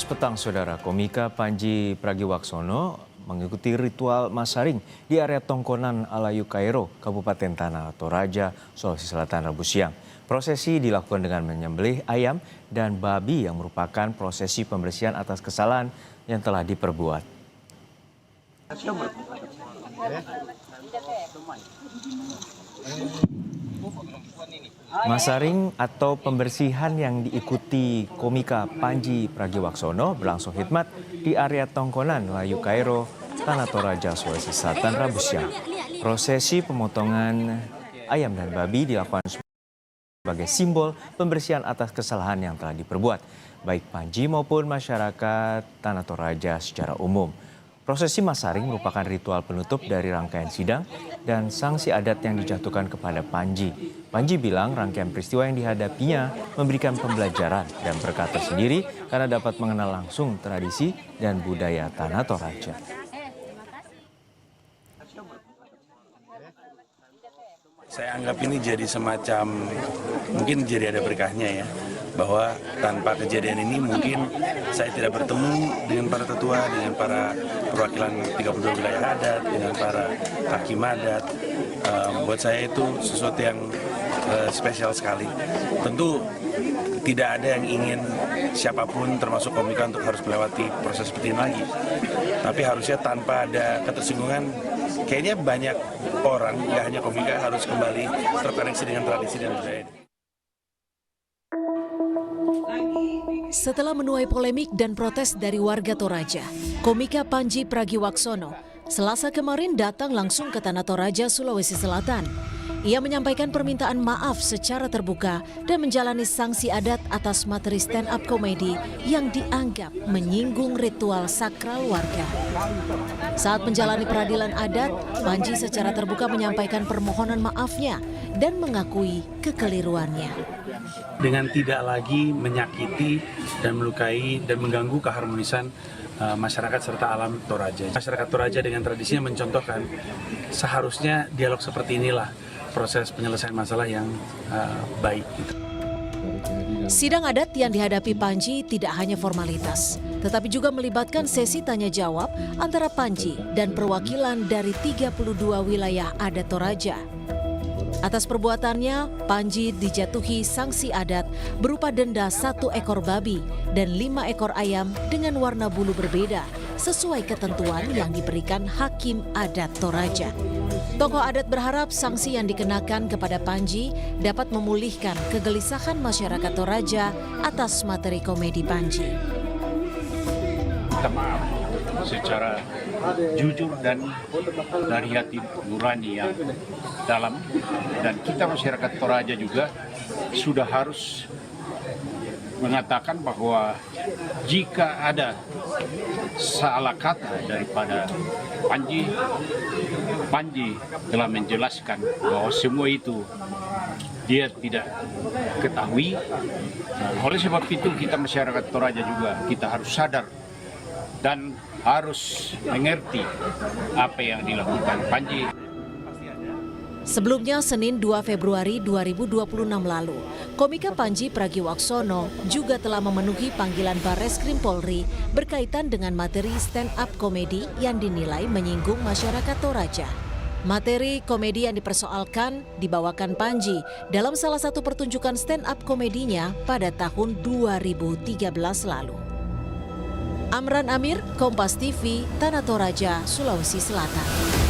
Petang, Saudara, komika Panji Pragiwaksono mengikuti ritual masaring di area Tongkonan Alayu Kairo, Kabupaten Tanah Toraja, Sulawesi Selatan, Rabu siang. Prosesi dilakukan dengan menyembelih ayam dan babi yang merupakan prosesi pembersihan atas kesalahan yang telah diperbuat. Masaring atau pembersihan yang diikuti komika Panji Pragiwaksono berlangsung hikmat di area Tongkonan Layu Kairo, Tanah Toraja, Sulawesi Selatan, Rabu siang. Prosesi pemotongan ayam dan babi dilakukan sebagai simbol pembersihan atas kesalahan yang telah diperbuat, baik Panji maupun masyarakat Tanah Toraja secara umum. Prosesi masaring merupakan ritual penutup dari rangkaian sidang dan sanksi adat yang dijatuhkan kepada Panji. Panji bilang rangkaian peristiwa yang dihadapinya memberikan pembelajaran dan berkat tersendiri karena dapat mengenal langsung tradisi dan budaya Tanah Toraja. Saya anggap ini jadi semacam, mungkin jadi ada berkahnya ya, bahwa tanpa kejadian ini mungkin saya tidak bertemu dengan para tetua, dengan para perwakilan 32 wilayah adat, dengan para hakim adat. Buat saya itu sesuatu yang spesial sekali. Tentu tidak ada yang ingin siapapun termasuk komika untuk harus melewati proses seperti ini lagi. Tapi harusnya tanpa ada ketersinggungan, kayaknya banyak orang, nggak hanya komika, harus kembali terkoneksi dengan tradisi dan budaya. Setelah menuai polemik dan protes dari warga Toraja, komika Panji Pragiwaksono Selasa kemarin datang langsung ke Tanah Toraja, Sulawesi Selatan. Ia menyampaikan permintaan maaf secara terbuka dan menjalani sanksi adat atas materi stand-up komedi yang dianggap menyinggung ritual sakral warga. Saat menjalani peradilan adat, Panji secara terbuka menyampaikan permohonan maafnya dan mengakui kekeliruannya. Dengan tidak lagi menyakiti dan melukai dan mengganggu keharmonisan masyarakat serta alam Toraja. Masyarakat Toraja dengan tradisinya mencontohkan seharusnya dialog seperti inilah proses penyelesaian masalah yang baik. Sidang adat yang dihadapi Panji tidak hanya formalitas, tetapi juga melibatkan sesi tanya jawab antara Panji dan perwakilan dari 32 wilayah adat Toraja. Atas perbuatannya, Panji dijatuhi sanksi adat berupa denda 1 ekor babi dan 5 ekor ayam dengan warna bulu berbeda sesuai ketentuan yang diberikan Hakim Adat Toraja. Tokoh adat berharap sanksi yang dikenakan kepada Panji dapat memulihkan kegelisahan masyarakat Toraja atas materi komedi Panji. Minta maaf secara jujur dan dari hati nurani yang dalam, dan kita masyarakat Toraja juga sudah harus mengatakan bahwa jika ada salah kata daripada Panji telah menjelaskan bahwa semua itu dia tidak ketahui. Oleh sebab itu kita masyarakat Toraja juga kita harus sadar dan harus mengerti apa yang dilakukan Panji. Sebelumnya, Senin 2 Februari 2026 lalu, komika Panji Pragiwaksono juga telah memenuhi panggilan Barreskrim Polri berkaitan dengan materi stand-up komedi yang dinilai menyinggung masyarakat Toraja. Materi komedi yang dipersoalkan dibawakan Panji dalam salah satu pertunjukan stand-up komedinya pada tahun 2013 lalu. Amran Amir, Kompas TV, Tanah Toraja, Sulawesi Selatan.